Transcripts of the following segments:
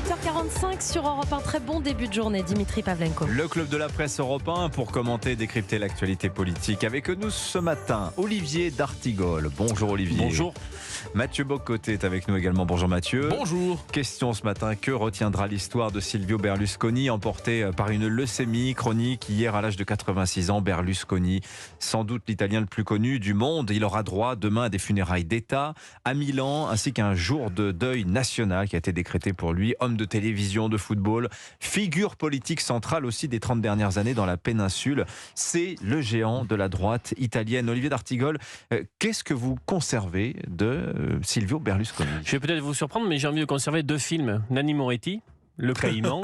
8h45 sur Europe 1. Très bon début de journée, Dimitri Pavlenko. Le club de la presse Europe 1 pour commenter et décrypter l'actualité politique. Avec nous ce matin, Olivier d'Artigol. Bonjour Olivier. Bonjour. Mathieu Bocoté est avec nous également. Bonjour Mathieu. Bonjour. Question ce matin, que retiendra l'histoire de Silvio Berlusconi, emporté par une leucémie chronique hier à l'âge de 86 ans. Berlusconi, sans doute l'Italien le plus connu du monde. Il aura droit demain à des funérailles d'État à Milan, ainsi qu'un jour de deuil national qui a été décrété pour lui. Homme de télévision, de football, figure politique centrale aussi des 30 dernières années dans la péninsule. C'est le géant de la droite italienne. Olivier d'Artigol, qu'est-ce que vous conservez de Silvio Berlusconi? Je vais peut-être vous surprendre, mais j'ai envie de conserver deux films. Nanni Moretti, Le Caïman.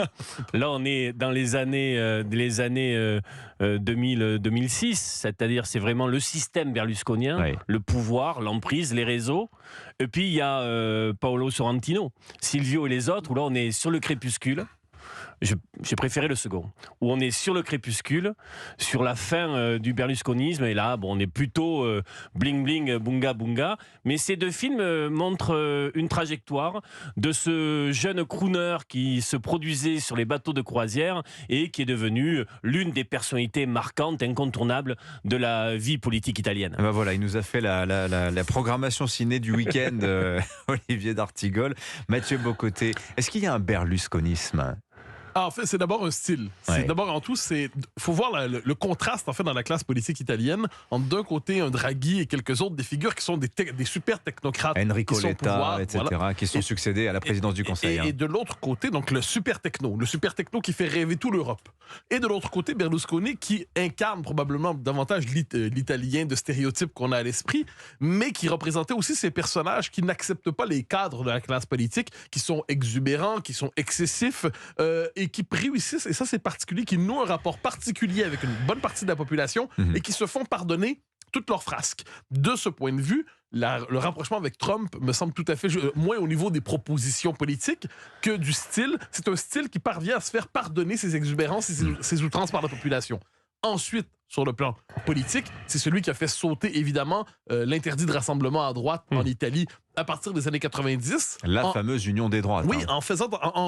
Là, on est dans les années 2000-2006, c'est-à-dire c'est vraiment le système berlusconien, oui. Le pouvoir, l'emprise, les réseaux. Et puis il y a Paolo Sorrentino, Silvio et les autres, où là on est sur le crépuscule. J'ai préféré le second, où on est sur le crépuscule, sur la fin du berlusconisme, et là, bon, on est plutôt bling bling, bunga bunga. Mais ces deux films montrent une trajectoire de ce jeune crooner qui se produisait sur les bateaux de croisière et qui est devenu l'une des personnalités marquantes, incontournables de la vie politique italienne. Ben voilà, il nous a fait la programmation ciné du week-end, Olivier d'Artigol. Mathieu Bocoté, est-ce qu'il y a un berlusconisme ? En fait, c'est d'abord un style. C'est d'abord en tout, faut voir le contraste en fait dans la classe politique italienne entre d'un côté un Draghi et quelques autres des figures qui sont des super technocrates, Enrico qui sont Letta, pouvoir, etc., voilà, qui sont succédés à la présidence du Conseil. Et de l'autre côté, donc le super techno qui fait rêver toute l'Europe. Et de l'autre côté, Berlusconi qui incarne probablement davantage l'italien de stéréotypes qu'on a à l'esprit, mais qui représentait aussi ces personnages qui n'acceptent pas les cadres de la classe politique, qui sont exubérants, qui sont excessifs et qui réussissent, et ça c'est particulier, qui nouent un rapport particulier avec une bonne partie de la population et qui se font pardonner toutes leurs frasques. De ce point de vue, le rapprochement avec Trump me semble tout à fait moins au niveau des propositions politiques que du style. C'est un style qui parvient à se faire pardonner ses exubérances et ses outrances par la population. Ensuite, sur le plan politique, c'est celui qui a fait sauter évidemment l'interdit de rassemblement à droite en Italie à partir des années 90. La fameuse union des droites. Oui, en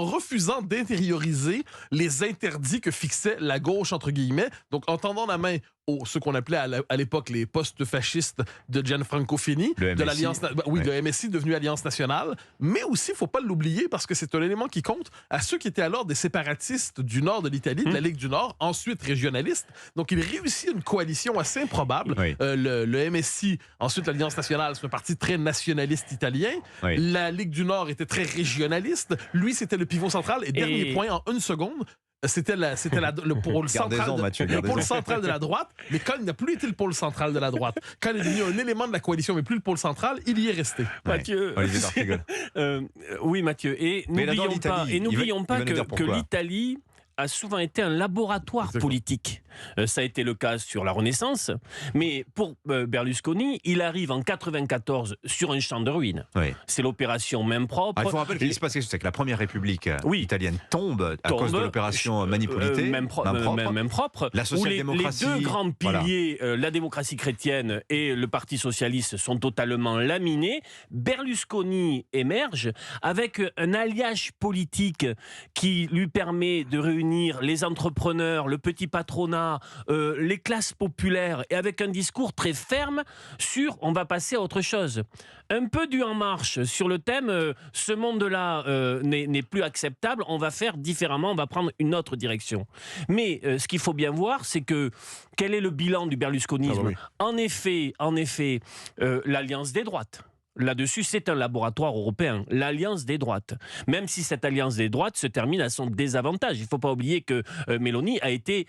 refusant d'intérioriser les interdits que fixait la gauche, entre guillemets, donc en tendant la main ce qu'on appelait à l'époque les postes fascistes de Gianfranco Fini, de l'Alliance, de MSI devenu Alliance Nationale, mais aussi, il ne faut pas l'oublier, parce que c'est un élément qui compte, à ceux qui étaient alors des séparatistes du nord de l'Italie, de la Ligue du Nord, ensuite régionalistes. Donc il réussit une coalition assez improbable. Le MSI, ensuite l'Alliance Nationale, c'est un parti très nationaliste italien. La Ligue du Nord était très régionaliste. Lui, c'était le pivot central. Et dernier point, en une seconde, c'était le pôle central de la droite, mais quand il n'a plus été le pôle central de la droite, quand il est devenu un élément de la coalition, mais plus le pôle central, il y est resté. Mathieu, oui Mathieu, et n'oublions pas que l'Italie a souvent été un laboratoire politique. Ça a été le cas sur la Renaissance, mais pour Berlusconi, il arrive en 94 sur un champ de ruines. C'est l'opération main propre. Il faut rappeler qu'il se passe quelque chose, c'est que la Première République italienne tombe à cause de l'opération manipulité, main propre. La social-démocratie, les deux grands piliers, la démocratie chrétienne et le Parti socialiste, sont totalement laminés. Berlusconi émerge avec un alliage politique qui lui permet de réunir les entrepreneurs, le petit patronat, les classes populaires, et avec un discours très ferme sur on va passer à autre chose. Un peu du En Marche sur le thème ce monde-là n'est plus acceptable, on va faire différemment, on va prendre une autre direction. Mais ce qu'il faut bien voir, c'est que quel est le bilan du berlusconisme ? En effet, l'alliance des droites. Là-dessus, c'est un laboratoire européen, l'alliance des droites. Même si cette alliance des droites se termine à son désavantage. Il ne faut pas oublier que Meloni a été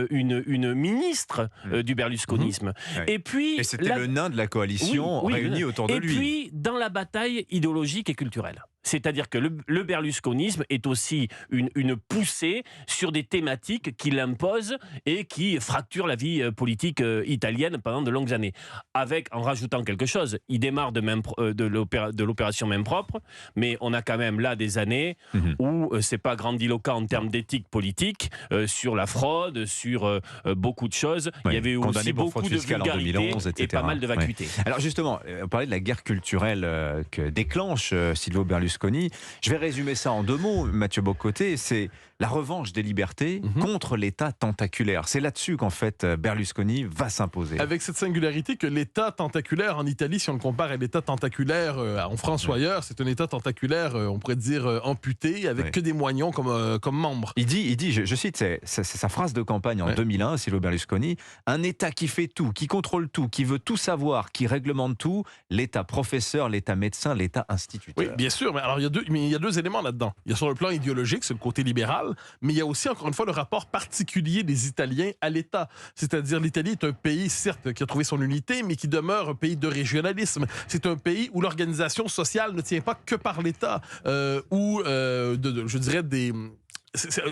une ministre du berlusconisme. Et c'était le nain de la coalition réuni autour de lui. Et puis, dans la bataille idéologique et culturelle. C'est-à-dire que le berlusconisme est aussi une poussée sur des thématiques qui l'imposent et qui fracturent la vie politique italienne pendant de longues années. En rajoutant quelque chose, il démarre de l'opération main propre, mais on a quand même là des années où c'est pas grandiloquent en termes d'éthique politique, sur la fraude, sur beaucoup de choses. Il y avait aussi beaucoup de vulgarité 2011, etc. Et pas mal de vacuité. Alors justement, on parlait de la guerre culturelle que déclenche Silvio Berlusconi Berlusconi. Je vais résumer ça en 2 mots, Mathieu Bocoté, c'est la revanche des libertés contre l'État tentaculaire. C'est là-dessus qu'en fait Berlusconi va s'imposer. Avec cette singularité que l'État tentaculaire en Italie, si on le compare à l'État tentaculaire en France ou ailleurs, c'est un État tentaculaire, on pourrait dire amputé, avec que des moignons comme membres. Il dit je cite, c'est sa phrase de campagne en 2001, Silvio Berlusconi, un État qui fait tout, qui contrôle tout, qui veut tout savoir, qui réglemente tout, l'État professeur, l'État médecin, l'État instituteur. Oui, bien sûr, mais alors il y a 2 éléments là-dedans. Il y a sur le plan idéologique, c'est le côté libéral, mais il y a aussi, encore une fois, le rapport particulier des Italiens à l'État. C'est-à-dire, l'Italie est un pays, certes, qui a trouvé son unité, mais qui demeure un pays de régionalisme. C'est un pays où l'organisation sociale ne tient pas que par l'État, je dirais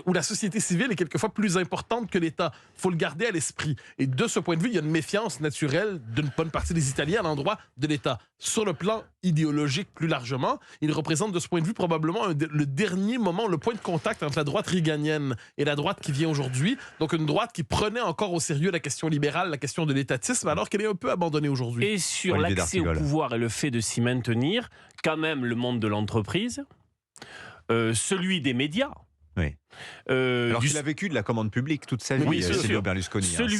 où la société civile est quelquefois plus importante que l'État. Il faut le garder à l'esprit. Et de ce point de vue, il y a une méfiance naturelle d'une bonne partie des Italiens à l'endroit de l'État. Sur le plan idéologique, plus largement, il représente de ce point de vue probablement le dernier moment, le point de contact entre la droite réganienne et la droite qui vient aujourd'hui. Donc une droite qui prenait encore au sérieux la question libérale, la question de l'étatisme, alors qu'elle est un peu abandonnée aujourd'hui. Et sur l'accès au pouvoir et le fait de s'y maintenir, quand même le monde de l'entreprise, celui des médias. Oui. Alors qu'il a vécu de la commande publique toute sa vie, Silvio Berlusconi. Celui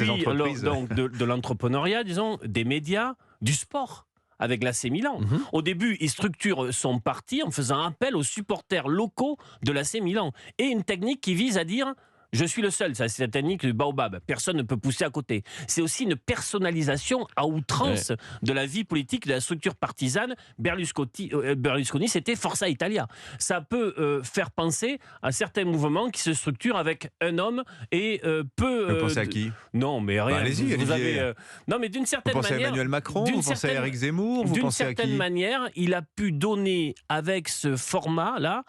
donc, de l'entrepreneuriat, disons, des médias, du sport, avec l'AC Milan. Au début, il structure son parti en faisant appel aux supporters locaux de l'AC Milan. Et une technique qui vise à dire... Je suis le seul, c'est la technique du baobab. Personne ne peut pousser à côté. C'est aussi une personnalisation à outrance de la vie politique, de la structure partisane. Berlusconi, c'était Forza Italia. Ça peut faire penser à certains mouvements qui se structurent avec un homme et peu... Vous pensez à qui? Non, mais rien. Allez-y, vous avez, non, mais d'une certaine manière... Vous pensez à Emmanuel Macron? Vous pensez à Éric Zemmour? D'une certaine manière, il a pu donner avec ce format-là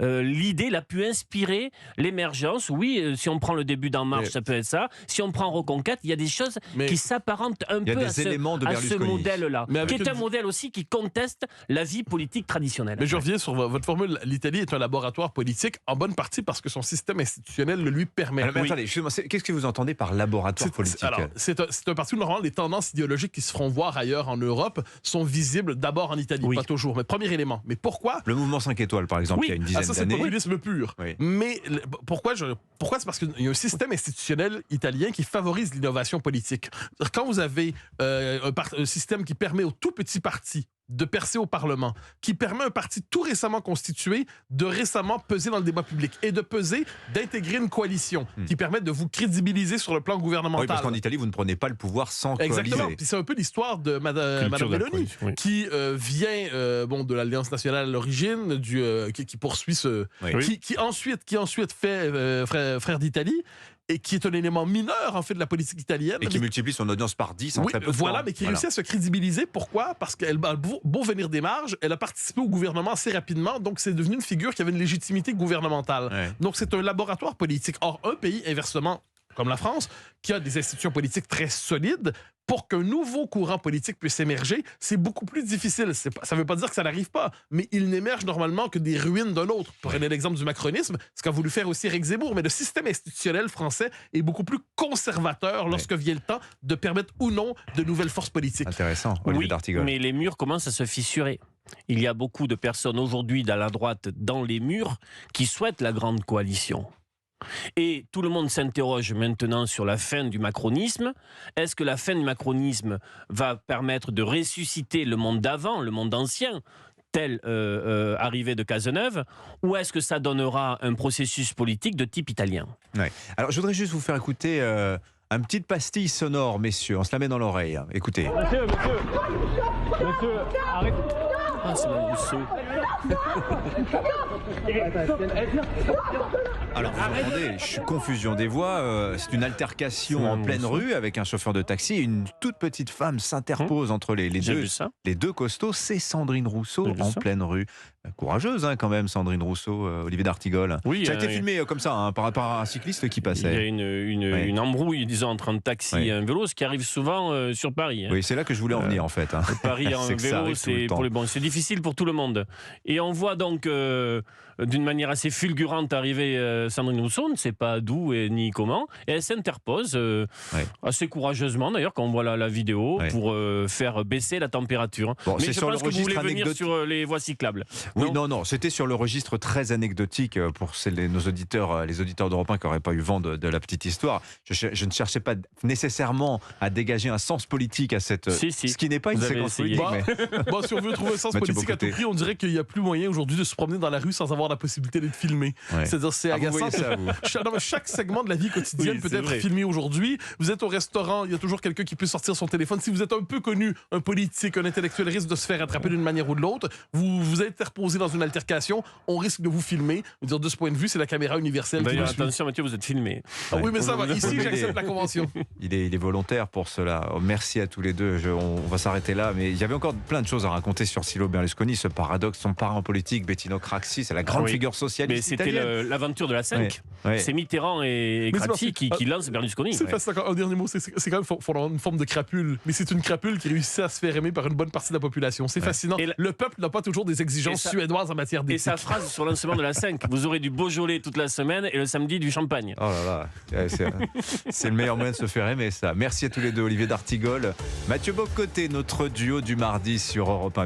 l'idée, il a pu inspirer l'émergence. Oui, si on prend le début d'En Marche, ça peut être ça. Si on prend Reconquête, il y a des choses qui s'apparentent un peu à ce modèle-là, qui est un modèle aussi qui conteste la vie politique traditionnelle. Mais je reviens sur votre formule. L'Italie est un laboratoire politique, en bonne partie parce que son système institutionnel le lui permet. Alors, attendez, qu'est-ce que vous entendez par laboratoire politique? Alors, c'est un parti où normalement les tendances idéologiques qui se feront voir ailleurs en Europe sont visibles d'abord en Italie, pas toujours. Mais premier élément. Mais pourquoi? Le mouvement 5 étoiles, par exemple, il y a une dizaine ça, c'est le populisme pur. Oui. Mais pourquoi c'est parce qu'il y a un système institutionnel italien qui favorise l'innovation politique. Quand vous avez un système qui permet aux tout petits partis de percer au Parlement, qui permet à un parti tout récemment constitué de récemment peser dans le débat public et d'intégrer une coalition qui permet de vous crédibiliser sur le plan gouvernemental. Oui, parce qu'en Italie, vous ne prenez pas le pouvoir sans coaliser. Exactement. Puis c'est un peu l'histoire de Madame Meloni, qui vient de l'Alliance nationale à l'origine, qui poursuit qui ensuite fait Frères d'Italie, et qui est un élément mineur en fait de la politique italienne. Et qui multiplie son audience par 10 en très peu de temps. Mais qui réussit à se crédibiliser. Pourquoi? Parce qu'elle a beau venir des marges, elle a participé au gouvernement assez rapidement, donc c'est devenu une figure qui avait une légitimité gouvernementale. Donc c'est un laboratoire politique. Or, un pays, inversement, comme la France, qui a des institutions politiques très solides, pour qu'un nouveau courant politique puisse émerger, c'est beaucoup plus difficile. Ça ne veut pas dire que ça n'arrive pas, mais il n'émerge normalement que des ruines d'un autre. Prenez l'exemple du macronisme, ce qu'a voulu faire aussi Éric Zemmour, mais le système institutionnel français est beaucoup plus conservateur lorsque vient le temps de permettre ou non de nouvelles forces politiques. Intéressant, Olivier d'Artigol. Mais les murs commencent à se fissurer. Il y a beaucoup de personnes aujourd'hui dans la droite, dans les murs, qui souhaitent la grande coalition. Et tout le monde s'interroge maintenant sur la fin du macronisme. Est-ce que la fin du macronisme va permettre de ressusciter le monde d'avant, le monde ancien, tel arrivé de Cazeneuve, ou est-ce que ça donnera un processus politique de type italien? Alors je voudrais juste vous faire écouter une petite pastille sonore, messieurs. On se la met dans l'oreille. Écoutez. Monsieur, arrêtez. Ah, c'est mon Rousseau. Alors, vous entendez, confusion des voix. C'est une altercation en pleine rue avec un chauffeur de taxi. Une toute petite femme s'interpose entre les deux costauds. C'est Sandrine Rousseau en pleine rue. Courageuse, quand même, Sandrine Rousseau, Olivier d'Artigol. Oui, ça a été filmé comme ça, par rapport à un cycliste qui passait. Il y a une embrouille, disons, entre un taxi et un vélo, ce qui arrive souvent sur Paris. Oui, c'est là que je voulais en venir, en fait. Paris en vélo, c'est difficile pour tout le monde. Et on voit donc d'une manière assez fulgurante arriver Sandrine Rousseau, on ne sait pas d'où et ni comment, et elle s'interpose assez courageusement d'ailleurs quand on voit la vidéo pour faire baisser la température. Bon, mais c'est je sur le pense que vous voulez registre venir sur les voies cyclables. Oui, non, c'était sur le registre très anecdotique pour nos auditeurs, les auditeurs d'Europe 1 qui n'auraient pas eu vent de la petite histoire. Je ne cherchais pas nécessairement à dégager un sens politique à cette... Ce qui n'est pas une séquence politique. Bon, si on veut trouver un sens politique à tout prix, on dirait qu'il n'y a plus moyen aujourd'hui de se promener dans la rue sans avoir la possibilité d'être filmé. C'est-à-dire, c'est agaçant. Chaque segment de la vie quotidienne peut être filmé aujourd'hui. Vous êtes au restaurant, il y a toujours quelqu'un qui peut sortir son téléphone. Si vous êtes un peu connu, un politique, un intellectuel risque de se faire attraper d'une manière ou de l'autre. Vous êtes interposé dans une altercation, on risque de vous filmer. Dire, de ce point de vue, c'est la caméra universelle. D'ailleurs, attention Mathieu, vous êtes filmé. Oui, mais ça va. Ici, j'accepte la convention. Il est volontaire pour cela. Merci à tous les deux. On va s'arrêter là. Mais il y avait encore plein de choses à raconter sur Silvio Berlusconi, ce paradoxe, son parent politique, Bettino Craxi, c'est la grande figure socialiste. Mais c'était l'aventure de la 5. C'est Mitterrand et Craxi qui lancent Berlusconi. C'est facile, un dernier mot, c'est quand même faut avoir une forme de crapule. Mais c'est une crapule qui réussit à se faire aimer par une bonne partie de la population. C'est fascinant. Le peuple n'a pas toujours des exigences suédoises en matière d'éthique. Et sa phrase sur le lancement de la 5, vous aurez du Beaujolais toute la semaine et le samedi du champagne. Oh là là, c'est le meilleur moyen de se faire aimer, ça. Merci à tous les deux, Olivier d'Artigol, Mathieu Bocoté, notre duo du mardi sur Europe 1.